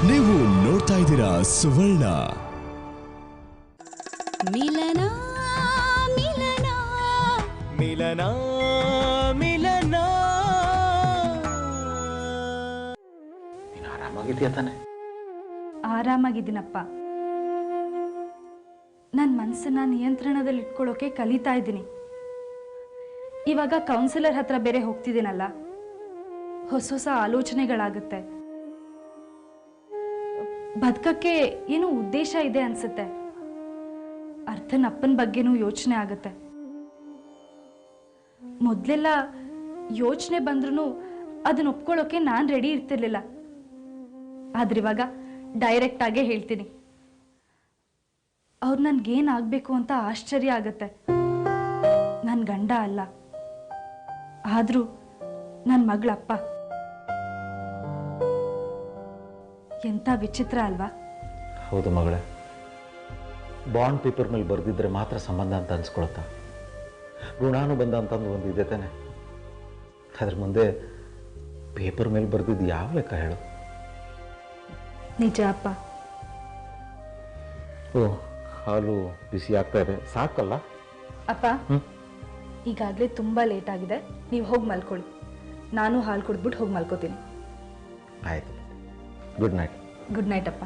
ನೀವು ನೋಡ್ತಾ ಇದ್ದೀರಾ ಸುವರ್ಣ. ಮಿಲನ ಮಿಲನ ಮಿಲನ ಮಿಲನ. ನೀನು ಆರಾಮಾಗಿದೆಯಾ ತಾನೆ? ಆರಾಮಾಗಿದ್ದೀನಪ್ಪ. ನನ್ನ ಮನಸ್ಸನ್ನ ನಿಯಂತ್ರಣದಲ್ಲಿ ಇಟ್ಕೊಳ್ಳೋಕೆ ಕಲಿತಾ ಇದ್ದೀನಿ. ಇವಾಗ ಕೌನ್ಸಿಲರ್ ಹತ್ರ ಬೇರೆ ಹೋಗ್ತಿದ್ದೀನಲ್ಲ, ಹೊಸ ಹೊಸ ಆಲೋಚನೆಗಳಾಗುತ್ತೆ. ಬದುಕಕ್ಕೆ ಏನೋ ಉದ್ದೇಶ ಇದೆ ಅನ್ಸುತ್ತೆ. ಅರ್ಥನ್ ಅಪ್ಪನ ಬಗ್ಗೆನೂ ಯೋಚನೆ ಆಗುತ್ತೆ. ಮೊದಲೆಲ್ಲ ಯೋಚನೆ ಬಂದ್ರೂ ಅದನ್ನ ಒಪ್ಕೊಳ್ಳೋಕೆ ನಾನು ರೆಡಿ ಇರ್ತಿರ್ಲಿಲ್ಲ. ಆದ್ರೆ ಇವಾಗ ಡೈರೆಕ್ಟ್ ಆಗೇ ಹೇಳ್ತೀನಿ. ಅವ್ರು ನನ್ಗೇನಾಗಬೇಕು ಅಂತ ಆಶ್ಚರ್ಯ ಆಗತ್ತೆ. ನನ್ನ ಗಂಡ ಅಲ್ಲ, ಆದ್ರೂ ನನ್ನ ಮಗಳಪ್ಪ. ಎಂಥ ವಿಚಿತ್ರ ಅಲ್ವಾ? ಹೌದು ಮಗಳೇ, ಬಾಂಡ್ ಪೇಪರ್ ಮೇಲೆ ಬರೆದಿದ್ರೆ ಮಾತ್ರ ಸಂಬಂಧ ಅಂತ ಅನ್ಸ್ಕೊಳತ್ತ. ಋಣಾನುಬಂಧ ಅಂತಂದು ಒಂದು ಇದೆ ತಾನೆ. ಅದ್ರ ಮುಂದೆ ಪೇಪರ್ ಮೇಲೆ ಬರೆದಿದ್ದು ಯಾವ ಲೆಕ್ಕ ಹೇಳು? ನಿಜ ಅಪ್ಪ. ಓ, ಹಾಲು ಬಿಸಿ ಆಗ್ತಾ ಇದೆ, ಸಾಕಲ್ಲ? ಅಪ್ಪ, ಈಗಾಗಲೇ ತುಂಬ ಲೇಟ್ ಆಗಿದೆ. ನೀವು ಹೋಗಿ ಮಲ್ಕೊಳ್ಳಿ. ನಾನು ಹಾಲು ಕುಡಿದ್ಬಿಟ್ಟು ಹೋಗಿ ಮಲ್ಕೋತೀನಿ. ಆಯ್ತು, ಗುಡ್ ನೈಟ್. ಗುಡ್ ನೈಟ್ ಅಪ್ಪ.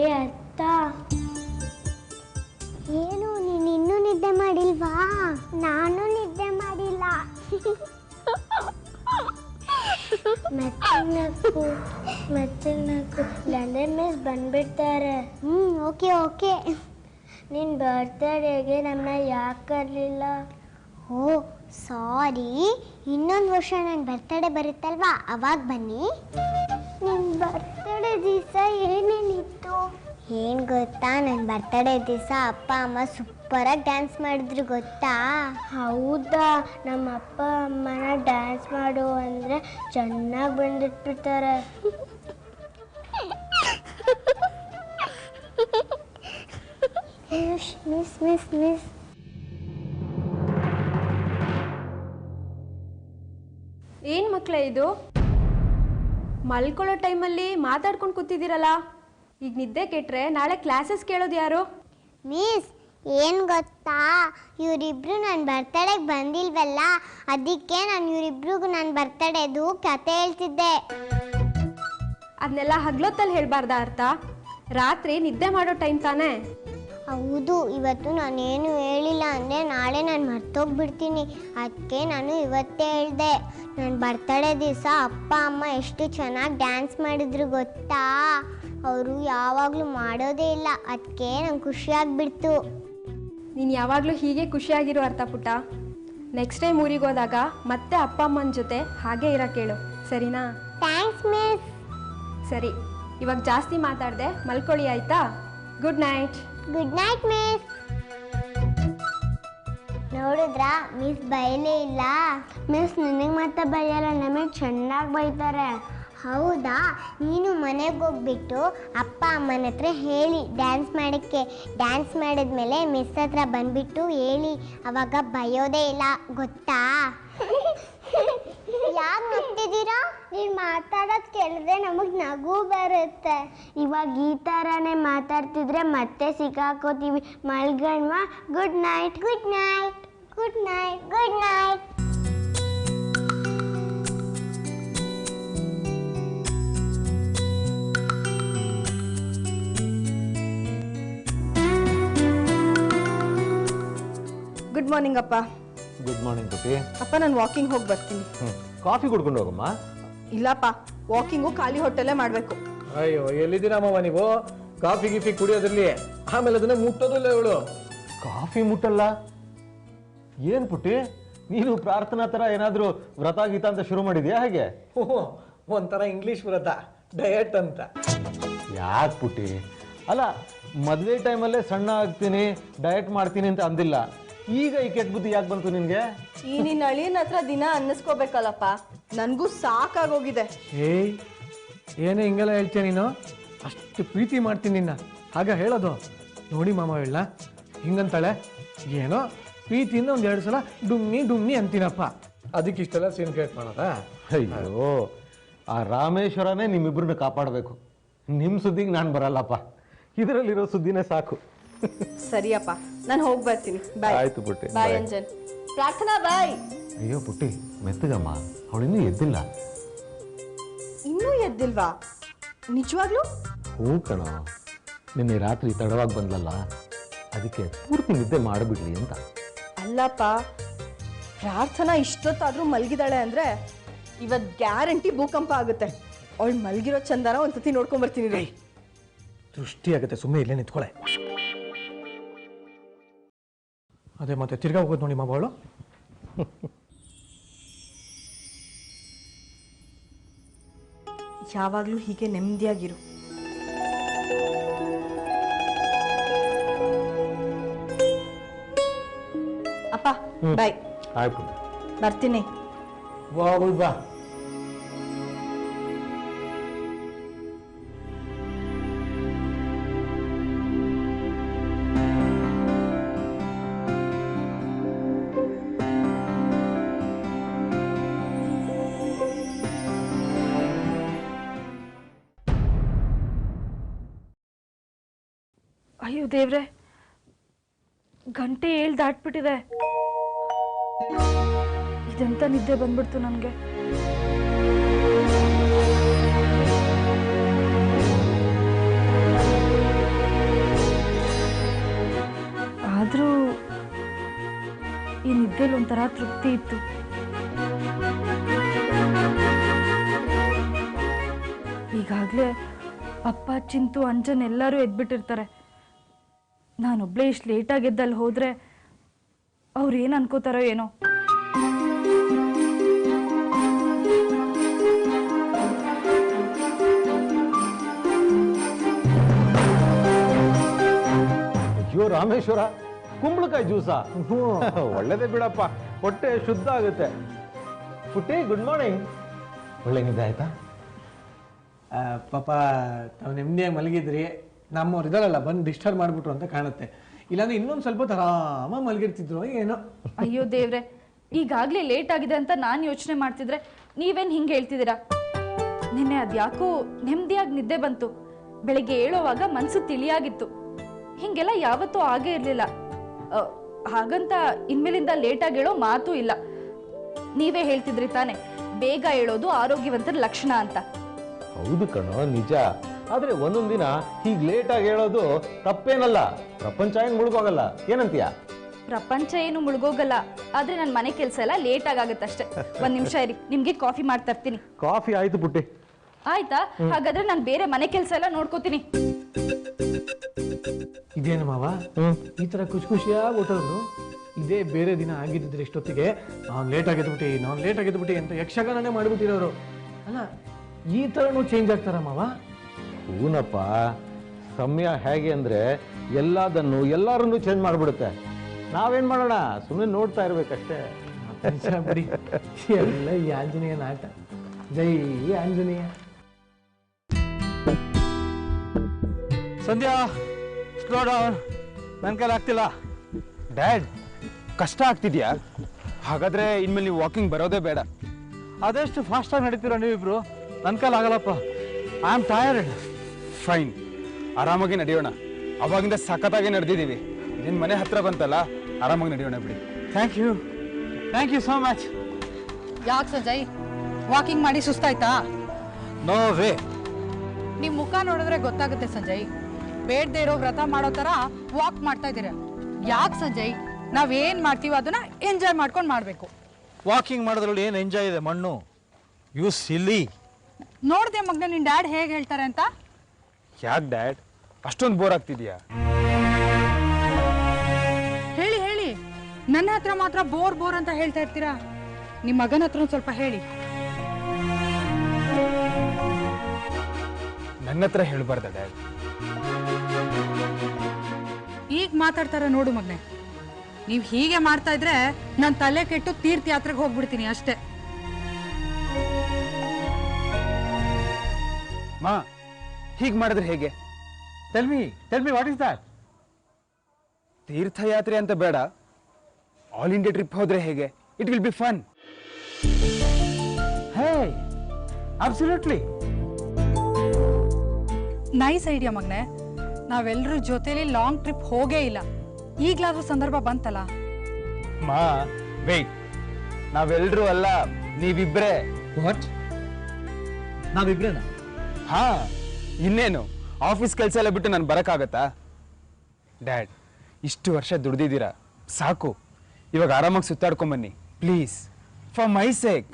ಏ ಅತ್ತ, ಏನು ನೀನು ಇನ್ನೂ ನಿದ್ದೆ ಮಾಡಿಲ್ವಾ? ನಾನು ನಿದ್ದೆ ಮಾಡಿಲ್ಲ. ಮತ್ತೆ ಲಂಡನ್ ಮಿಸ್ ಬಂದ್ಬಿಡ್ತಾರೆ. Okay okay. ನಿನ್ನ ಬರ್ತ್ಡೇಗೆ ನಮ್ಮನ್ನ ಯಾಕೆ ಕರಲಿಲ್ಲ? ಓ ಸಾರಿ, ಇನ್ನೊಂದು ವರ್ಷ ನನ್ನ ಬರ್ತಡೇ ಬರುತ್ತಲ್ವಾ, ಅವಾಗ ಬನ್ನಿ. ನಿನ್ನ ಬರ್ತಡೇ ದಿವಸ ಏನೇನಿತ್ತು? ಏನು ಗೊತ್ತಾ, ನನ್ನ ಬರ್ತಡೇ ದಿವಸ ಅಪ್ಪ ಅಮ್ಮ ಸೂಪರಾಗಿ ಡ್ಯಾನ್ಸ್ ಮಾಡಿದ್ರು ಗೊತ್ತಾ? ಹೌದಾ? ನಮ್ಮ ಅಪ್ಪ ಅಮ್ಮನ ಡ್ಯಾನ್ಸ್ ಮಾಡು ಅಂದರೆ ಚೆನ್ನಾಗಿ ಬಂದಿಟ್ಬಿಡ್ತಾರೆ. Miss miss miss. ಏನು ಮಕ್ಕಳೇ ಇದು? ಮಲ್ಕೊಳ್ಳೋ ಟೈಮಲ್ಲಿ ಮಾತಾಡ್ಕೊಂಡು ಕೂತಿದ್ದೀರಲ್ಲ. ಈಗ ನಿದ್ದೆ ಕೆಟ್ಟರೆ ನಾಳೆ ಕ್ಲಾಸಸ್ ಕೇಳೋದು ಯಾರು? ಮಿಸ್, ಏನು ಗೊತ್ತಾ, ಇವರಿಬ್ರು ನನ್ನ ಬರ್ತಡೇಗೆ ಬಂದಿಲ್ವಲ್ಲ, ಅದಕ್ಕೆ ನಾನು ಇವರಿಬ್ರಿಗೂ ನನ್ನ ಬರ್ತಡೇದು ಕತೆ ಹೇಳ್ತಿದ್ದೆ. ಅದನ್ನೆಲ್ಲ ಹಗ್ಲೊತ್ತಲ್ಲಿ ಹೇಳಬಾರ್ದಾ ಅರ್ಥ? ರಾತ್ರಿ ನಿದ್ದೆ ಮಾಡೋ ಟೈಮ್ ತಾನೇ. ಹೌದು, ಇವತ್ತು ನಾನೇನು ಹೇಳಿಲ್ಲ ಅಂದರೆ ನಾಳೆ ನಾನು ಮರ್ತೋಗ್ಬಿಡ್ತೀನಿ. ಅದಕ್ಕೆ ನಾನು ಇವತ್ತೇ ಹೇಳಿದೆ. ನನ್ನ ಬರ್ತಡೇ ದಿವಸ ಅಪ್ಪ ಅಮ್ಮ ಎಷ್ಟು ಚೆನ್ನಾಗಿ ಡ್ಯಾನ್ಸ್ ಮಾಡಿದ್ರು ಗೊತ್ತಾ? ಅವರು ಯಾವಾಗಲೂ ಮಾಡೋದೇ ಇಲ್ಲ, ಅದಕ್ಕೆ ನಂಗೆ ಖುಷಿಯಾಗ್ಬಿಡ್ತು. ನೀನು ಯಾವಾಗಲೂ ಹೀಗೆ ಖುಷಿಯಾಗಿರೋ ಅರ್ಥ ಪುಟ್ಟ. ನೆಕ್ಸ್ಟ್ ಟೈಮ್ ಊರಿಗೆ ಹೋದಾಗ ಮತ್ತೆ ಅಪ್ಪ ಅಮ್ಮನ ಜೊತೆ ಹಾಗೆ ಇರೋಕ್ಕೆ ಹೇಳು, ಸರಿನಾ? Thanks miss. ಸರಿ, ಇವಾಗ ಜಾಸ್ತಿ ಮಾತಾಡದೆ ಮಲ್ಕೊಳ್ಳಿ, ಆಯಿತಾ? Good night. Good night miss. ನೋಡಿದ್ರಾ, ಮಿಸ್ ಬೈಲೇ ಇಲ್ಲ. ಮಿಸ್ ನಿನಗೆ ಮತ್ತೆ ಬೈಯಲ್ಲ, ನಮಗೆ ಚೆನ್ನಾಗಿ ಬೈತಾರೆ. ಹೌದಾ? ನೀನು ಮನೆಗೆ ಹೋಗ್ಬಿಟ್ಟು ಅಪ್ಪ ಅಮ್ಮನ ಹತ್ರ ಹೇಳಿ ಡ್ಯಾನ್ಸ್ ಮಾಡೋಕ್ಕೆ. ಡ್ಯಾನ್ಸ್ ಮಾಡಿದ್ಮೇಲೆ ಮಿಸ್ ಹತ್ರ ಬಂದ್ಬಿಟ್ಟು ಹೇಳಿ, ಅವಾಗ ಬೈಯೋದೇ ಇಲ್ಲ, ಗೊತ್ತಾ? ಯಾಕೆ ನಗ್ತಿದ್ದೀರಾ? ನೀನು ಮಾತಾಡೋದು ಕೇಳಿದ್ರೆ ನಮಗೆ ನಗು ಬರುತ್ತೆ. ಇವಾಗ ಈ ಥರನೇ ಮಾತಾಡ್ತಿದ್ರೆ ಮತ್ತೆ ಸಿಕ್ಕಾಕೋತೀವಿ. ಮಲ್ಗಣ್ವಾ? Good night. Good night. Good night. Good night. Good morning ಅಪ್ಪ. ಗುಡ್ ಮಾರ್ನಿಂಗ್ ಪುಟಿ. ಅಪ್ಪ, ನಾನು ವಾಕಿಂಗ್ ಹೋಗಿ ಬರ್ತೀನಿ. ಕಾಫಿ ಕುಡ್ಕೊಂಡು ಹೋಗಮ್ಮ. ಇಲ್ಲಪ್ಪ, ವಾಕಿಂಗು ಖಾಲಿ ಹೊಟ್ಟೆಲ್ಲೇ ಮಾಡಬೇಕು. ಅಯ್ಯೋ, ಎಲ್ಲಿದ್ದೀರಮ್ಮ ನೀವು? ಕಾಫಿ ಗಿಫಿ ಕುಡಿಯೋದ್ರಲ್ಲಿ, ಆಮೇಲೆ ಅದನ್ನ ಮುಟ್ಟೋದಿಲ್ಲ ಇವಳು. ಕಾಫಿ ಮುಟ್ಟಲ್ಲ? ಏನು ಪುಟ್ಟಿ, ನೀನು ಪ್ರಾರ್ಥನಾ ಥರ ಏನಾದರೂ ವ್ರತ ಗೀತ ಅಂತ ಶುರು ಮಾಡಿದ್ಯಾ? ಹಾಗೆ ಓಹೋ, ಒಂಥರ ಇಂಗ್ಲೀಷ್ ವ್ರತ. ಡಯಟ್ ಅಂತ. ಯಾಕೆ ಪುಟ್ಟಿ? ಅಲ್ಲ, ಮದುವೆ ಟೈಮಲ್ಲೇ ಸಣ್ಣ ಆಗ್ತೀನಿ ಡಯಟ್ ಮಾಡ್ತೀನಿ ಅಂತ ಅಂದಿಲ್ಲ. ಈಗ ಈ ಕೆಟ್ಟ ಬುದ್ಧಿ ಯಾಕೆ ಬಂತು ನಿನಗೆ? ಈ ನಿನ್ನ ಅಳಿಯನ ಹತ್ರ ದಿನ ಅನ್ನಿಸ್ಕೋಬೇಕಲ್ಲಪ್ಪ, ನನಗೂ ಸಾಕಾಗೋಗಿದೆ. ಏಯ್, ಏನೇ ಹಿಂಗೆಲ್ಲ ಹೇಳ್ತೀಯ ನೀನು? ಅಷ್ಟು ಪ್ರೀತಿ ಮಾಡ್ತೀನಿ ನಿನ್ನ, ಆಗ ಹೇಳೋದು. ನೋಡಿ ಮಾಮ ಹೇಳ ಹಿಂಗಂತಾಳೆ, ಏನೋ ಪ್ರೀತಿಯಿಂದ ಒಂದು 2 ಸಲ ಡುಮ್ಮಿ ಡುಮ್ಮಿ ಅಂತೀನಪ್ಪ, ಅದಕ್ಕೆ ಇಷ್ಟೆಲ್ಲ ಸೀನ್ ಕ್ರಿಯೇಟ್ ಮಾಡೋದಾ? ಅಯ್ಯೋ, ಆ ರಾಮೇಶ್ವರನೇ ನಿಮ್ಮಿಬ್ರನ್ನ ಕಾಪಾಡಬೇಕು. ನಿಮ್ಮ ಸುದ್ದಿಗೆ ನಾನು ಬರಲ್ಲಪ್ಪ, ಇದರಲ್ಲಿರೋ ಸುದ್ದಿನೇ ಸಾಕು. ಸರಿಯಪ್ಪ, ನಾನು ಹೋಗಿ ಬರ್ತೀನಿ. ಬಾಯ್. ಆಯ್ತು ಪುಟ್ಟಿ, ಬಾಯ್ ಅಂಜನ್. ಪ್ರಾರ್ಥನಾ ಬಾಯ್. ಅಯ್ಯೋ ಪುಟ್ಟಿ, ಮೆತ್ತಗಮ್ಮ, ಅವಳಿನ್ನೂ ಎದ್ದಿಲ್ಲ. ಇನ್ನೂ ಎದ್ದಿಲ್ವಾ? ನಿಜವಾಗ್ಲೂ? ಹ್ಞೂ ಕಣೋ, ನಿನ್ನೆ ರಾತ್ರಿ ತಡವಾಗಿ ಬಂದ್ಲಲ್ಲ, ಅದಕ್ಕೆ ಪೂರ್ತಿ ನಿದ್ದೆ ಮಾಡಿಬಿಡ್ಲಿ ಅಂತ. ಅಲ್ಲಪ್ಪ, ಪ್ರಾರ್ಥನಾ ಇಷ್ಟೊತ್ತಾದ್ರೂ ಮಲಗಿದಾಳೆ ಅಂದ್ರೆ ಇವತ್ತು ಗ್ಯಾರಂಟಿ ಭೂಕಂಪ ಆಗುತ್ತೆ. ಅವಳು ಮಲಗಿರೋ ಚಂದನ ಒಂದ್ಸತಿ ನೋಡ್ಕೊಂಬರ್ತೀನಿ ರೀ. ದೃಷ್ಟಿ ಆಗುತ್ತೆ, ಸುಮ್ಮನೆ ಇಲ್ಲೇ ನಿಂತ್ಕೊಳೆ. ಅದೇ ಮತ್ತೆ ತಿರ್ಗಾ ಹೋಗೋದು ನೋಡಿ ಮಾಮ ಅವಳು. ಯಾವಾಗ್ಲೂ ಹೀಗೆ ನೆಮ್ಮದಿಯಾಗಿರು. ಅಪ್ಪ ಬಾಯ್. ಆಯ್ತು, ಬರ್ತೀನಿ. ಬಾ. ಅಯ್ಯೋ ದೇವ್ರೆ, ಗಂಟೆ 7 ದಾಟ್ಬಿಟ್ಟಿದೆ. ಇದೆಂತ ನಿದ್ದೆ ಬಂದ್ಬಿಡ್ತು ನನಗೆ. ಆದ್ರೂ ಈ ನಿದ್ದೆಲಿ ಒಂಥರ ತೃಪ್ತಿ ಇತ್ತು. ಈಗಾಗಲೇ ಅಪ್ಪ, ಚಿಂತು, ಅಂಜನ್ ಎಲ್ಲರೂ ಎದ್ಬಿಟ್ಟಿರ್ತಾರೆ. ನಾನೊಬ್ಳೆ ಇಷ್ಟು ಲೇಟಾಗಿ ಎದ್ದಲ್ಲಿ ಹೋದ್ರೆ ಅವ್ರು ಏನು ಅನ್ಕೋತಾರೋ ಏನೋ. ಅಯ್ಯೋ ರಾಮೇಶ್ವರ, ಕುಂಬಳಕಾಯಿ ಜ್ಯೂಸ ಒಳ್ಳೇದೇ ಬಿಡಪ್ಪ, ಹೊಟ್ಟೆ ಶುದ್ಧ ಆಗುತ್ತೆ. ಪುಟ್ಟಿ, ಗುಡ್ ಮಾರ್ನಿಂಗ್. ಒಳ್ಳೆ ನಿದ್ದೆ ಆಯ್ತಾ? ಪಾಪ ತಾವು ನೆಮ್ಮದಿಯಾಗಿ ಮಲಗಿದ್ರಿ, ನಮ್ಮವ್ರು ಇದಾರಲ್ಲ ಬಂದು ಡಿಸ್ಟರ್ಬ್ ಮಾಡಿಬಿಟ್ರು ಅಂತ ಕಾಣುತ್ತೆ. ಇಲ್ಲಾಂದ್ರೆ ಇನ್ನೊಂದು ಸ್ವಲ್ಪ ಆರಾಮ ಮಲಗಿರ್ತಿದ್ರು ಏನೋ. ಅಯ್ಯೋ ದೇವ್ರೆ, ಈಗಾಗಲೇ ಲೇಟ್ ಆಗಿದೆ ಅಂತ ನಾನು ಯೋಚನೆ ಮಾಡ್ತಿದ್ರೆ ನೀವೇನು ಹಿಂಗೆ ಹೇಳ್ತಿದ್ದೀರಾ? ನಿನ್ನೆ ಅದ್ಯಾಕೋ ನೆಮ್ಮದಿಯಾಗಿ ನಿದ್ದೆ ಬಂತು. ಬೆಳಿಗ್ಗೆ ಏಳೋವಾಗ ಮನಸ್ಸು ತಿಳಿಯಾಗಿತ್ತು. ಹಿಂಗೆಲ್ಲ ಯಾವತ್ತೂ ಆಗೇ ಇರಲಿಲ್ಲ. ಹಾಗಂತ ಇನ್ಮೇಲಿಂದ ಲೇಟಾಗಿ ಹೇಳೋ ಮಾತೂ ಇಲ್ಲ. ನೀವೇ ಹೇಳ್ತಿದ್ರಿ ತಾನೆ, ಬೇಗ ಹೇಳೋದು ಆರೋಗ್ಯವಂತರ ಲಕ್ಷಣ ಅಂತ. ಹೌದು ಕಣೋ, ನಿಜ. ಆದ್ರೆ ಒಂದೊಂದ್ ದಿನ ಹೀಗ್ ಲೇಟ್ ಆಗಿ ಹೇಳೋದು ತಪ್ಪೇನಲ್ಲ. ಪ್ರಪಂಚ ಏನ್ ಮುಳುಗೋಗಲ್ಲ, ಏನಂತೀಯ? ಪ್ರಪಂಚ ಏನು ಮುಳುಗೋಗಲ್ಲ, ಆದ್ರೆ ನನ್ನ ಮನೆ ಕೆಲಸ ಎಲ್ಲ ಲೇಟ್ ಆಗುತ್ತಷ್ಟೇ. 1 ನಿಮಿಷ ಇರಿ, ನಿಮ್ಗೆ ಕಾಫಿ ಮಾಡ್ತಾ ಇರ್ತೀನಿ. ಕಾಫಿ ಆಯ್ತು ಪುಟ್ಟಿ. ಆಯ್ತಾ? ಹಾಗಾದ್ರೆ ನಾನು ಬೇರೆ ಮನೆ ಕೆಲಸ ಎಲ್ಲ ನೋಡ್ಕೋತೀನಿ. ಇದೇನು ಮಾವ ಈ ತರ ಖುಷಿಯಾಗಿ ಹೊಟ್ಟರು? ಇದೇ ಬೇರೆ ದಿನ ಆಗಿದ್ದಿದ್ರೆ ಇಷ್ಟೊತ್ತಿಗೆ ನಾನು ಲೇಟ್ ಆಗಿದ್ಬಿಟ್ಟು ಅಂತ ಯಕ್ಷಗಾನನೇ ಮಾಡಿಬಿಟ್ಟಿರೋರು. ಅಲ್ಲ, ಈ ಥರನೂ ಚೇಂಜ್ ಆಗ್ತಾರ ಮಾವ? ಹೂನಪ್ಪ, ಸಮಯ ಹೇಗೆ ಅಂದ್ರೆ ಎಲ್ಲರನ್ನೂ ಚೇಂಜ್ ಮಾಡಿಬಿಡುತ್ತೆ. ನಾವೇನ್ ಮಾಡೋಣ, ಸುಮ್ಮನೆ ನೋಡ್ತಾ ಇರ್ಬೇಕಷ್ಟೇ. ಬಿಡಿ, ಎಲ್ಲ ಈ ಆಂಜನೇಯ ನಾಟ. ಜೈ ಆಂಜನೇಯ. ಸಂಧ್ಯಾ, ಸ್ಲೋ ಡೌನ್, ನನ್ನ ಕೈಲಿ ಆಗ್ತಿಲ್ಲ. ಡ್ಯಾಡ್, ಕಷ್ಟ ಆಗ್ತಿದ್ಯಾ? ಹಾಗಾದ್ರೆ ಇನ್ಮೇಲೆ ನೀವು ವಾಕಿಂಗ್ ಬರೋದೇ ಬೇಡ. ಅದೆಷ್ಟು ಫಾಸ್ಟಾಗಿ ನಡೀತೀರ ನೀವಿಬ್ರು, ನನ್ನ ಕೈಲಿ ಆಗಲ್ಲಪ್ಪ. I am tired. ಫೈನ್, ಆರಾಮಾಗಿ ನಡೆಯೋಣ. ಅವಾಗಿಂದ ಸಖತ್ತಾಗಿ ನಡೆದಿದ್ದೀವಿ. ನಿನ್ನ ಮನೆ ಹತ್ರ ಬಂತಲ್ಲ, ಆರಾಮಾಗಿ ನಡೆಯೋಣ ಬಿಡಿ. Thank you so much. ಯಾಕೆ ಸಂಜಯ್, ವಾಕಿಂಗ್ ಮಾಡಿ ಸುಸ್ತಾಯ್ತಾ? No way. ನಿಮ್ ಮುಖ ನೋಡಿದ್ರೆ ಗೊತ್ತಾಗುತ್ತೆ ಸಂಜಯ್, ಬೇಡದೇ ಇರೋ ವ್ರತ ಮಾಡೋ ತರ ವಾಕ್ ಮಾಡ್ತಾ ಇದ್ದೀರ. ಯಾಕೆ ಸಂಜಯ್, ನಾವೇನ್ ಮಾಡ್ತೀವೋ ಅದನ್ನ ಎಂಜಾಯ್ ಮಾಡ್ಕೊಂಡು ಮಾಡ್ಬೇಕು. ವಾಕಿಂಗ್ ಮಾಡೋದ್ರಲ್ಲಿ ಏನು ಎಂಜಾಯ್ ಇದೆ? ಮಣ್ಣು. ಯು ಸಿಲ್ಲಿ. ನೋಡ್ದೆ ಮಗ್ನ ನಿನ್ ಡ್ಯಾಡ್ ಹೇಗೆ ಹೇಳ್ತಾರೆ ಅಂತ. ಯಾಕೆ ಡ್ಯಾಡ್ ಅಷ್ಟೊಂದು ಬೋರ್ ಆಗ್ತಿದ್ಯಾ? ಹೇಳಿ, ನನ್ನ ಹತ್ರ ಮಾತ್ರ ಬೋರ್ ಅಂತ ಹೇಳ್ತಾ ಇರ್ತೀರಾ. ನಿಮ್ಮ ಮಗನ ಹತ್ರ ಸ್ವಲ್ಪ ಹೇಳಿ. ನನ್ನ ಹತ್ರ ಹೇಳ್ಬಾರ್ದ ಡ್ಯಾಡ್? ಈಗ ಮಾತಾಡ್ತಾರ ನೋಡು ಮಗನೆ. ನೀವು ಹೀಗೆ ಮಾಡ್ತಾ ಇದ್ರೆ ನಾನು ತಲೆ ಕೆಟ್ಟು ತೀರ್ಥಯಾತ್ರೆಗೆ ಹೋಗ್ಬಿಡ್ತೀನಿ ಅಷ್ಟೇ. ಮಾ, ಹೀಗೆ ಮಾಡಿದ್ರೆ ಹೇಗೆ? Tell me what is that? ತೀರ್ಥಯಾತ್ರೆ ಅಂತ ಬೇಡ, ಆಲ್ ಇಂಡಿಯಾ ಟ್ರಿಪ್ ಹೋದ್ರೆ ಹೇಗೆ? It will be fun. Hey, absolutely nice idea ಮಗನೆ. ನಾವೆಲ್ಲರೂ ಜೊತೆಲಿ ಲಾಂಗ್ ಟ್ರಿಪ್ ಹೋಗೇ ಇಲ್ಲ, ಈಗ್ಲಾದ್ರೂ ಸಂದರ್ಭ ಬಂತಲ್ಲ. ಮಾ ವೇಟ್, ನಾವೆಲ್ಲರೂ ಅಲ್ಲ, ನೀವಿಬ್ರೇ. ವಾಟ್? ನಾವಿಬ್ರೇನಾ? ಹಾ, ಇನ್ನೇನು? ಆಫೀಸ್ ಕೆಲಸ ಎಲ್ಲ ಬಿಟ್ಟು ನಾನು ಬರಕ್ಕಾಗತ್ತಾ? ಡ್ಯಾಡ್, ಇಷ್ಟು ವರ್ಷ ದುಡ್ದಿದ್ದೀರಾ, ಸಾಕು. ಇವಾಗ ಆರಾಮಾಗಿ ಸುತ್ತಾಡ್ಕೊಂಬನ್ನಿ please, for my sake.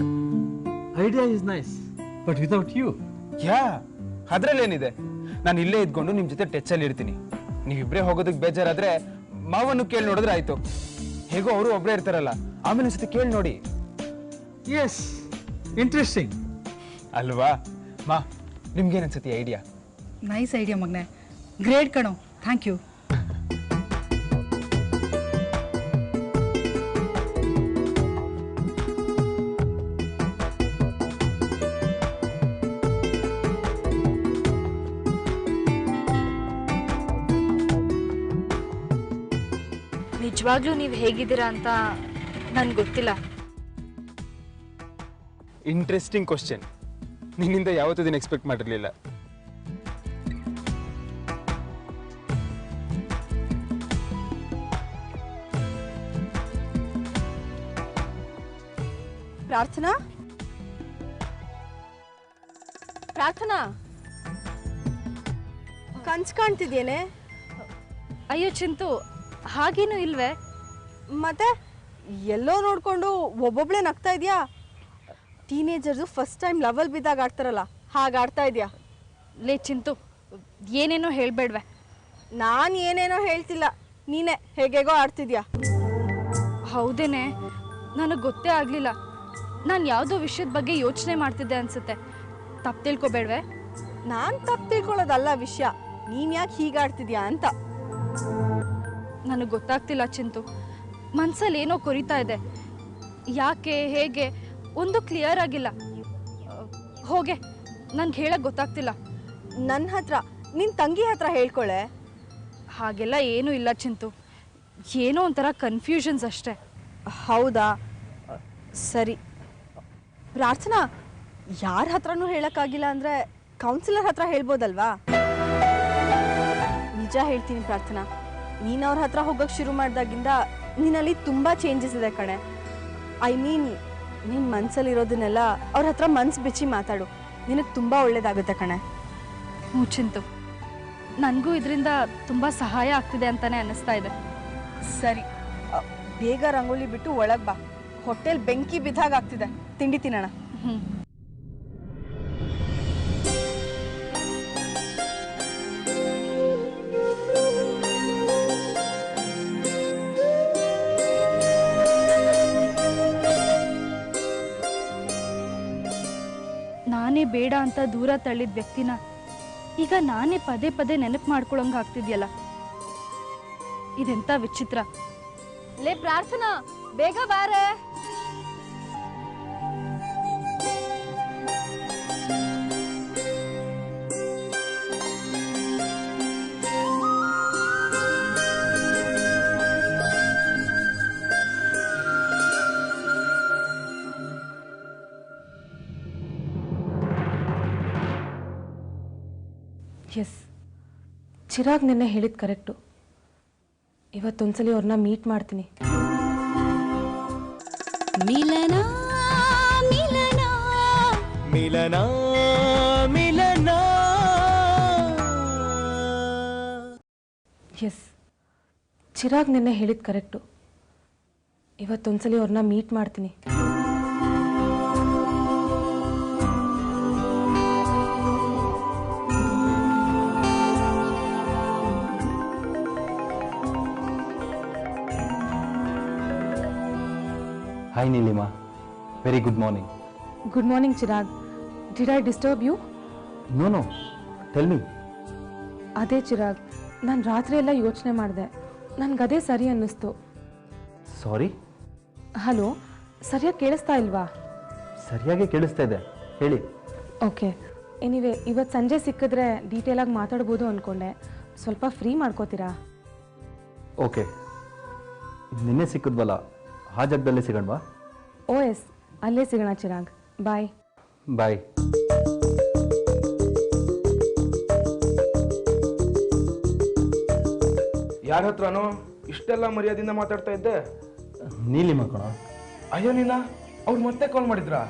Idea is nice, but without you. Yeah, ಅದ್ರಲ್ಲೇನಿದೆ? ನಾನು ಇಲ್ಲೇ ಇದ್ಕೊಂಡು ನಿಮ್ ಜೊತೆ ಟಚ್ ಇರ್ತೀನಿ. ನೀವಿಬ್ರೇ ಹೋಗೋದಕ್ಕೆ ಬೇಜಾರಾದ್ರೆ ಮಾವನ್ನು ಕೇಳಿ ನೋಡಿದ್ರೆ ಆಯ್ತು. ಹೇಗೋ ಅವರು ಒಬ್ಬರೇ ಇರ್ತಾರಲ್ಲ, ಆಮೇಲೆ ಒಂದ್ಸತಿ ಕೇಳಿ ನೋಡಿ. ಎಸ್, ಇಂಟ್ರೆಸ್ಟಿಂಗ್ ಅಲ್ವಾ? ಮಾ, ನಿಮ್ಗೇನ್ ಅನ್ಸತಿ ಐಡಿಯಾ? ನೈಸ್ ಐಡಿಯಾ ಮಗನೆ, ಗ್ರೇಟ್ ಕಣೋ, ಥ್ಯಾಂಕ್ ಯು. ನಿಜವಾಗ್ಲೂ ನೀವು ಹೇಗಿದ್ದೀರಾ ಅಂತ ನನ್ಗೆ ಗೊತ್ತಿಲ್ಲ. Interesting question. ನಿನ್ನಿಂದ ಯಾವತ್ತೂ ಇದನ್ನ ಎಕ್ಸ್ಪೆಕ್ಟ್ ಮಾಡಿರ್ಲಿಲ್ಲ. ಪ್ರಾರ್ಥನಾ, ಪ್ರಾರ್ಥನಾ, ಕನ್ಸ್ ಕಾಣ್ತಿದ್ಯೇನೆ? ಅಯ್ಯೋ ಚಿಂತು, ಹಾಗೇನೂ ಇಲ್ವೇ? ಮತ್ತೆ ಎಲ್ಲೋ ನೋಡ್ಕೊಂಡು ಒಬ್ಬೊಬ್ಳೆ ನಗ್ತಾ ಇದೆಯಾ? ಟೀನೇಜರ್ಸು ಫಸ್ಟ್ ಟೈಮ್ ಲವಲ್ ಬಿದ್ದಾಗ ಆಡ್ತಾರಲ್ಲ, ಹಾಗೆ ಆಡ್ತಾ ಇದೆಯಾ? ಲೇ ಚಿಂತು, ಏನೇನೋ ಹೇಳ್ಬೇಡ್ವೆ. ನಾನು ಏನೇನೋ ಹೇಳ್ತಿಲ್ಲ, ನೀನೇ ಹೇಗೇಗೋ ಆಡ್ತಿದ್ಯಾ. ಹೌದೇನೆ, ನನಗೆ ಗೊತ್ತೇ ಆಗಲಿಲ್ಲ. ನಾನು ಯಾವುದೋ ವಿಷಯದ ಬಗ್ಗೆ ಯೋಚನೆ ಮಾಡ್ತಿದ್ದೆ ಅನ್ಸುತ್ತೆ. ತಪ್ಪು ತಿಳ್ಕೊಬೇಡ್ವೆ? ನಾನು ತಪ್ಪು ತಿಳ್ಕೊಳ್ಳೋದಲ್ಲ ವಿಷಯ, ನೀನು ಯಾಕೆ ಹೀಗಾಡ್ತಿದ್ಯಾ ಅಂತ. ನನಗೆ ಗೊತ್ತಾಗ್ತಿಲ್ಲ ಚಿಂತು, ಮನ್ಸಲ್ಲಿ ಏನೋ ಕೊರಿತಾ ಇದೆ. ಯಾಕೆ, ಹೇಗೆ ಒಂದು ಕ್ಲಿಯರ್ ಆಗಿಲ್ಲ. ಹೋಗೆ, ನನ್ಗೆ ಹೇಳಕ್ಕೆ ಗೊತ್ತಾಗ್ತಿಲ್ಲ. ನನ್ನ ಹತ್ರ, ನಿನ್ನ ತಂಗಿ ಹತ್ರ ಹೇಳ್ಕೊಳ್ಳೆ. ಹಾಗೆಲ್ಲ ಏನೂ ಇಲ್ಲ ಚಿಂತು, ಏನೋ ಒಂಥರ ಕನ್ಫ್ಯೂಷನ್ಸ್ ಅಷ್ಟೇ. ಹೌದಾ, ಸರಿ. ಪ್ರಾರ್ಥನಾ, ಯಾರ ಹತ್ರನೂ ಹೇಳೋಕ್ಕಾಗಿಲ್ಲ ಅಂದರೆ ಕೌನ್ಸಿಲರ್ ಹತ್ರ ಹೇಳ್ಬೋದಲ್ವಾ? ನಿಜ ಹೇಳ್ತೀನಿ ಪ್ರಾರ್ಥನಾ, ನೀನು ಅವ್ರ ಹತ್ರ ಹೋಗೋಕ್ಕೆ ಶುರು ಮಾಡಿದಾಗಿಂದ ನಿನ್ನಲ್ಲಿ ತುಂಬ ಚೇಂಜಸ್ ಇದೆ ಕಣೆ. ಐ ಮೀನ್, ನಿನ್ನ ಮನಸ್ಸಲ್ಲಿರೋದನ್ನೆಲ್ಲ ಅವ್ರ ಹತ್ರ ಮನ್ಸು ಬಿಚ್ಚಿ ಮಾತಾಡು, ನಿನಗೆ ತುಂಬ ಒಳ್ಳೇದಾಗುತ್ತೆ ಕಣೆ. ಹ್ಞೂ ಚಿಂತು, ನನಗೂ ಇದರಿಂದ ತುಂಬ ಸಹಾಯ ಆಗ್ತಿದೆ ಅಂತಲೇ ಅನ್ನಿಸ್ತಾ ಇದೆ. ಸರಿ, ಬೇಗ ರಂಗೋಲಿ ಬಿಟ್ಟು ಒಳಗೆ ಬಾ. ಹೊಟ್ಟೆಲ್ ಬೆಂಕಿ ಬಿದ್ದಾಗ ಆಗ್ತಿದೆ, ತಿಂಡಿ ತಿನ್ನೋಣ. ಹ್ಞೂ. ನಾನೇ ಬೇಡ ಅಂತ ದೂರ ತಳ್ಳಿದ ವ್ಯಕ್ತಿನ ಈಗ ನಾನೇ ಪದೇ ಪದೇ ನೆನಪು ಮಾಡ್ಕೊಳಂಗ ಆಗ್ತಿದ್ಯಲ್ಲ. ಇದೆಂತ ವಿಚಿತ್ರ. ಲೇ ಪ್ರಾರ್ಥನಾ, ಬೇಗ ಬಾರೆ. ಎಸ್, ಚಿರಾಗ್ ನಿನ್ನೆ ಹೇಳಿದ ಕರೆಕ್ಟು. ಇವತ್ತೊಂದ್ಸಲಿ ಅವ್ರನ್ನ ಮೀಟ್ ಮಾಡ್ತೀನಿ. ಮಿಲನ ಮಿಲನ ಮಿಲನ ಮಿಲನ. ಎಸ್, ಚಿರಾಗ್ ನಿನ್ನೆ ಹೇಳಿದ ಕರೆಕ್ಟು. ಇವತ್ತೊಂದ್ಸಲಿ ಅವ್ರನ್ನ ಮೀಟ್ ಮಾಡ್ತೀನಿ. Hi Nilima, very good morning. Good morning, Chirag. Did I disturb you? No, tell me. ಅದೇ ಚಿರಾಗ್, ನಾನು ರಾತ್ರಿ ಎಲ್ಲ ಯೋಚನೆ ಮಾಡಿದೆ, ನನಗದೇ ಸರಿ ಅನ್ನಿಸ್ತು. ಸಾರಿ? ಹಲೋ, ಸರಿಯಾಗಿ ಕೇಳಿಸ್ತಾ ಇಲ್ವಾ? ಸರಿಯಾಗಿ ಕೇಳಿಸ್ತಾ ಇದೆ, ಹೇಳಿ. ಓಕೆ, ಎನಿವೆ ಇವತ್ತು ಸಂಜೆ ಸಿಕ್ಕಿದ್ರೆ ಡೀಟೇಲಾಗಿ ಮಾತಾಡ್ಬೋದು ಅಂದ್ಕೊಂಡೆ. ಸ್ವಲ್ಪ ಫ್ರೀ ಮಾಡ್ಕೋತೀರಾ? ಓಕೆ, ನಿನ್ನೆ ಸಿಕ್ಕಿದ್ವಲ್ಲ ಆ ಜಾಗದಲ್ಲೇ ಸಿಗೋಣವಾ? ಓ ಎಸ್, ಅಲ್ಲೇ ಸಿಗೋಣ ಚಿರಾಗ್. ಬಾಯ್. ಬಾಯ್. ಯಾರ ಹತ್ರನೋ ಇಷ್ಟೆಲ್ಲ ಮರ್ಯಾದೆಯಿಂದ ಮಾತಾಡ್ತಾ ಇದ್ದೆ? ನೀಲಿಮ ಕಣ. ಅಯ್ಯೋ ನೀಲ, ಅವ್ರು ಮತ್ತೆ ಕಾಲ್ ಮಾಡಿದ್ರಾ?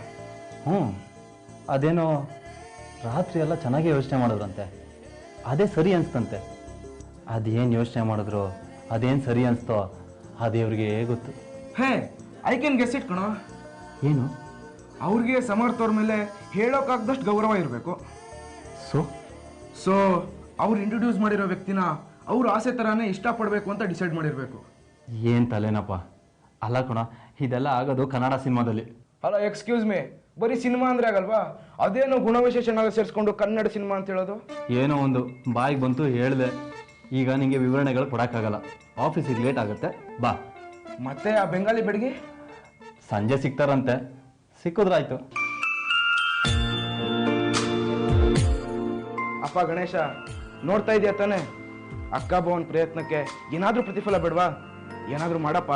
ಅದೇನೋ ರಾತ್ರಿ ಎಲ್ಲ ಚೆನ್ನಾಗಿ ಯೋಚನೆ ಮಾಡಿದ್ರಂತೆ, ಅದೇ ಸರಿ ಅನಿಸ್ತಂತೆ. ಅದೇನು ಯೋಚನೆ ಮಾಡಿದ್ರು, ಅದೇನು ಸರಿ ಅನಿಸ್ತೋ ಆ ದೇವ್ರಿಗೆ ಗೊತ್ತು. ಹೇ, ಐ ಕ್ಯಾನ್ ಗೆಸ್ ಇಟ್ ಕಣೋ. ಏನು? ಅವ್ರಿಗೆ ಸಮರ್ಥವ್ರ ಮೇಲೆ ಹೇಳೋಕ್ಕಾಗ್ದಷ್ಟು ಗೌರವ ಇರಬೇಕು. ಸೊ ಅವ್ರು ಇಂಟ್ರೊಡ್ಯೂಸ್ ಮಾಡಿರೋ ವ್ಯಕ್ತಿನ ಅವ್ರ ಆಸೆ ಥರನೇ ಇಷ್ಟಪಡಬೇಕು ಅಂತ ಡಿಸೈಡ್ ಮಾಡಿರಬೇಕು. ಏನು ತಲೆನಪ್ಪ. ಅಲ್ಲ ಕಣ, ಇದೆಲ್ಲ ಆಗೋದು ಕನ್ನಡ ಸಿನಿಮಾದಲ್ಲಿ. ಅಲ್ಲ, ಎಕ್ಸ್ಕ್ಯೂಸ್ ಮೀ, ಬರೀ ಸಿನಿಮಾ ಅಂದರೆ ಆಗಲ್ವಾ? ಅದೇನೋ ಗುಣವಿಶೇಷಣ ಸೇರಿಸ್ಕೊಂಡು ಕನ್ನಡ ಸಿನಿಮಾ ಅಂತ ಹೇಳೋದು? ಏನೋ ಒಂದು ಬಾಯಿಗೆ ಬಂತು ಹೇಳಿದೆ. ಈಗ ನಿಮಗೆ ವಿವರಣೆಗಳು ಕೊಡೋಕ್ಕಾಗಲ್ಲ, ಆಫೀಸಿಗೆ ಲೇಟ್ ಆಗುತ್ತೆ, ಬಾ. ಮತ್ತೆ ಆ ಬೆಂಗಾಲಿ ಬೆಡಗಿ ಸಂಜೆ ಸಿಗ್ತಾರಂತೆ, ಸಿಕ್ಕಿದ್ರಾಯ್ತು. ಅಪ್ಪ ಗಣೇಶ, ನೋಡ್ತಾ ಇದೆಯಾ ತಾನೆ? ಅಕ್ಕ ಭವನ್ ಪ್ರಯತ್ನಕ್ಕೆ ಏನಾದರೂ ಪ್ರತಿಫಲ ಬೇಡವಾ? ಏನಾದರೂ ಮಾಡಪ್ಪ.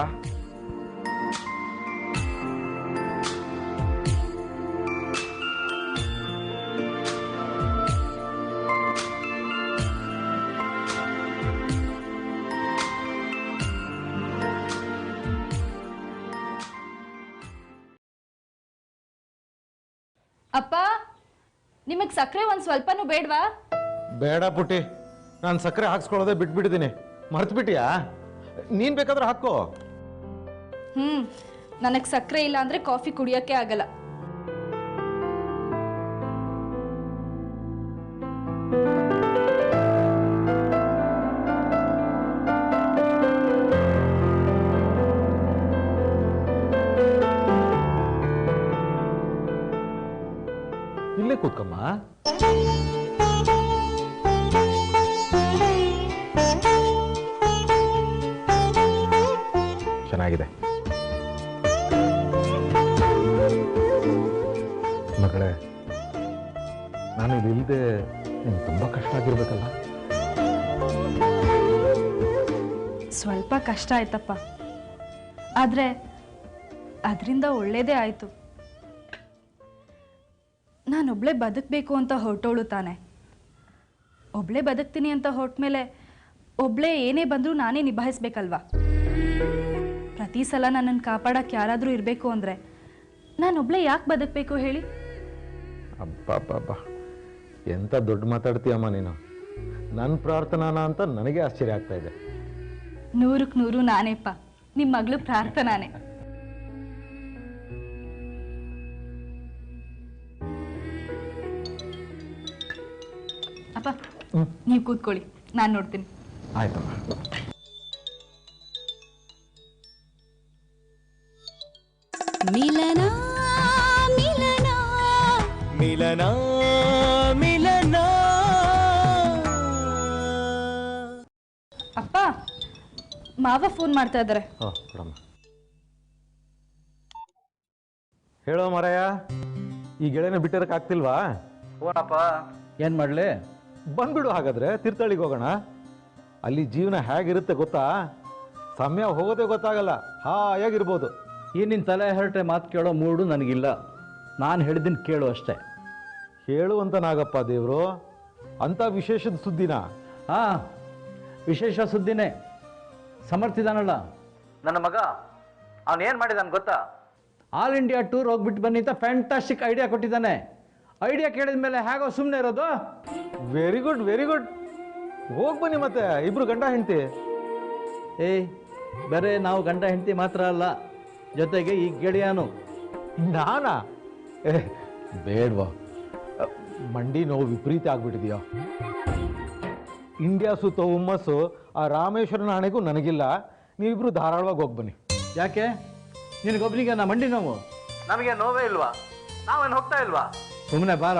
ಅಪ್ಪ, ನಿಮಗೆ ಸಕ್ಕರೆ ಒಂದು ಸ್ವಲ್ಪನೂ ಬೇಡವಾ? ಬೇಡ ಪುಟ್ಟಿ, ನಾನು ಸಕ್ಕರೆ ಹಾಕ್ಸ್ಕೊಳ್ಳೋದೇ ಬಿಟ್ಬಿಟ್ಟಿದ್ದೀನಿ. ಮರ್ತು ಬಿಟ್ಟಿಯಾ? ನೀನು ಬೇಕಾದ್ರೆ ಹಾಕೋ. ನನಗೆ ಸಕ್ಕರೆ ಇಲ್ಲ ಅಂದ್ರೆ ಕಾಫಿ ಕುಡಿಯೋಕ್ಕೆ ಆಗಲ್ಲ. ಇಲ್ಲೇ ಕೂತ್ಕಮ್ಮ. ಚೆನ್ನಾಗಿದೆ ಮಗಳೇ. ನಾನು ಇದಿಲ್ಲದೆ ನಿಮ್ಗೆ ತುಂಬ ಕಷ್ಟ ಆಗಿರ್ಬೇಕಲ್ಲ? ಸ್ವಲ್ಪ ಕಷ್ಟ ಆಯ್ತಪ್ಪ, ಆದ್ರೆ ಅದರಿಂದ ಒಳ್ಳೇದೇ ಆಯ್ತು. ನಾನೊಬ್ಳೆ ಬದುಕಬೇಕು ಅಂತ ಹೊರಟೋಳು ತಾನೆ. ಒಬ್ಳೆ ಬದುಕ್ತೀನಿ ಅಂತ ಹೊರಟ್ಮೇಲೆ ಒಬ್ಳೆ ಏನೇ ಬಂದರೂ ನಾನೇ ನಿಭಾಯಿಸ್ಬೇಕಲ್ವಾ? ಪ್ರತಿ ಸಲ ನನ್ನನ್ನು ಕಾಪಾಡಕ್ಕೆ ಯಾರಾದರೂ ಇರಬೇಕು ಅಂದರೆ ನಾನೊಬ್ಳೆ ಯಾಕೆ ಬದುಕಬೇಕು ಹೇಳಿ? ಅಬ್ಬಬ್ಬಬ್ಬ, ಎಂಥ ದೊಡ್ಡ ಮಾತಾಡ್ತೀಯಮ್ಮ ನೀನು. ನನ್ನ ಪ್ರಾರ್ಥನಾನ ಅಂತ ನನಗೆ ಆಶ್ಚರ್ಯ ಆಗ್ತಾ ಇದೆ. 100ಕ್ಕೆ 100 ನಾನೇಪ್ಪ, ನಿಮ್ಮ ಮಗಳು ಪ್ರಾರ್ಥನಾನೇ. ಅಪ್ಪ, ನೀವು ಕೂತ್ಕೊಳ್ಳಿ, ನಾನು ನೋಡ್ತೀನಿ. ಆಯ್ತಮ್ಮ. ಮಿಲನ ಮಿಲನ ಮಿಲನ ಮಿಲನ. ಅಪ್ಪ, ಮಾವ ಫೋನ್ ಮಾಡ್ತಾ ಇದ್ದಾರೆ. ಹೇಳೋ ಮಾರಾಯ, ಈ ಗೆಳೆನ ಬಿಟ್ಟಿರಕ್ಕೆ ಆಗ್ತಿಲ್ವಾ? ಓನಪ್ಪ, ಏನು ಮಾಡಲಿ? ಬಂದ್ಬಿಡು ಹಾಗಾದ್ರೆ, ತೀರ್ಥಹಳ್ಳಿಗೆ ಹೋಗೋಣ. ಅಲ್ಲಿ ಜೀವನ ಹೇಗಿರುತ್ತೆ ಗೊತ್ತಾ? ಸಮಯ ಹೋಗೋದೇ ಗೊತ್ತಾಗಲ್ಲ, ಹಾಯಾಗಿರ್ಬೋದು. ಈ ನಿನ್ನ ತಲೆ ಹರಟೆ ಮಾತು ಕೇಳೋ ಮೂಡು ನನಗಿಲ್ಲ. ನಾನು ಹೇಳಿದ್ದೀನಿ ಕೇಳು ಅಷ್ಟೇ. ಹೇಳುವಂತ ನಾಗಪ್ಪ ದೇವರು, ಅಂಥ ವಿಶೇಷದ ಸುದ್ದಿನ? ಹಾಂ, ವಿಶೇಷ ಸುದ್ದಿನೇ. ಸಮರ್ಥಿದಾನಲ್ಲ ನನ್ನ ಮಗ, ಅವನೇನು ಮಾಡಿದಾನೆ ಗೊತ್ತಾ? ಆಲ್ ಇಂಡಿಯಾ ಟೂರ್ ಹೋಗ್ಬಿಟ್ಟು ಬನ್ನಿ ಅಂತ ಫ್ಯಾಂಟಾಸ್ಟಿಕ್ ಐಡಿಯಾ ಕೊಟ್ಟಿದ್ದಾನೆ. ಐಡಿಯಾ ಕೇಳಿದ ಮೇಲೆ ಹೇಗೋ ಸುಮ್ಮನೆ ಇರೋದು? Very good, very good. ಹೋಗಿ ಬನ್ನಿ ಮತ್ತೆ, ಇಬ್ರು ಗಂಡ ಹೆಂಡತಿ. ಬೇರೆ ನಾವು ಗಂಡ ಹೆಂಡತಿ ಮಾತ್ರ ಅಲ್ಲ, ಜೊತೆಗೆ ಈ ಗೆಳೆಯನು. ನಾನಾ? ಬೇಡ್ವಾ, ಮಂಡಿ ನೋವು ವಿಪರೀತ ಆಗ್ಬಿಟ್ಟಿದೆಯೋ. ಇಂಡಿಯಾ ಸುತ್ತ ಹುಮ್ಮಸ್ಸು ಆ ರಾಮೇಶ್ವರನ ಹಣೆಗೂ ನನಗಿಲ್ಲ. ನೀವಿಬ್ರು ಧಾರಾಳವಾಗಿ ಹೋಗಿ ಬನ್ನಿ. ಯಾಕೆ? ನಿನಗೊಬ್ಬನಿಗೆ ನಾ ಮಂಡಿ ನೋವು? ನಮಗೆ ನೋವೇ ಇಲ್ವಾ? ನಾವೇನು ಹೋಗ್ತಾ ಇಲ್ವಾ? ಸುಮ್ಮನೆ ಬಾರ.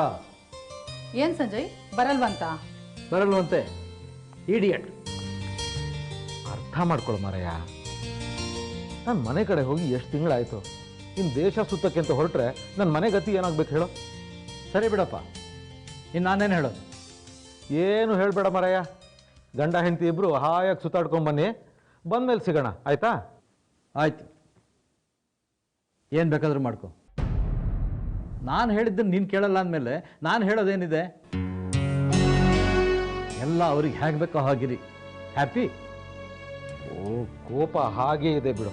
ಏನ್ ಸಂಜಯ್ ಬರಲ್ವಂತ? ಬರಲ್ವಂತೆ ಇಡಿಯಟ್. ಅರ್ಥ ಮಾಡ್ಕೊಳ್ಳೋ ಮಾರಯ್ಯ, ನಾನು ಮನೆ ಕಡೆ ಹೋಗಿ ಎಷ್ಟು ತಿಂಗಳಾಯಿತು. ಇನ್ನು ದೇಶ ಸುತ್ತಕ್ಕೆ ಅಂತ ಹೊರಟ್ರೆ ನನ್ನ ಮನೆ ಗತಿ ಏನಾಗ್ಬೇಕು ಹೇಳೋ? ಸರಿ ಬಿಡಪ್ಪ, ಇನ್ನು ನಾನೇನು ಹೇಳೋದು? ಏನು ಹೇಳಬೇಡ ಮಾರಯ್ಯ, ಗಂಡ ಹೆಂಡತಿ ಇಬ್ಬರು ಹಾಯಾಗಿ ಸುತ್ತಾಡ್ಕೊಂಬನ್ನಿ, ಬಂದಮೇಲೆ ಸಿಗೋಣ ಆಯಿತಾ? ಆಯ್ತು, ಏನು ಬೇಕಾದರೂ ಮಾಡ್ಕೊ. ನಾನು ಹೇಳಿದ್ದನ್ನು ನೀನು ಕೇಳಲ್ಲ ಅಂದಮೇಲೆ ನಾನು ಹೇಳೋದೇನಿದೆ? ಎಲ್ಲ ಅವ್ರಿಗೆ ಹೇಗೆ ಬೇಕೋ ಹಾಗಿರಿ. ಹ್ಯಾಪಿ? ಓ, ಕೋಪ ಹಾಗೇ ಇದೆ ಬಿಡು.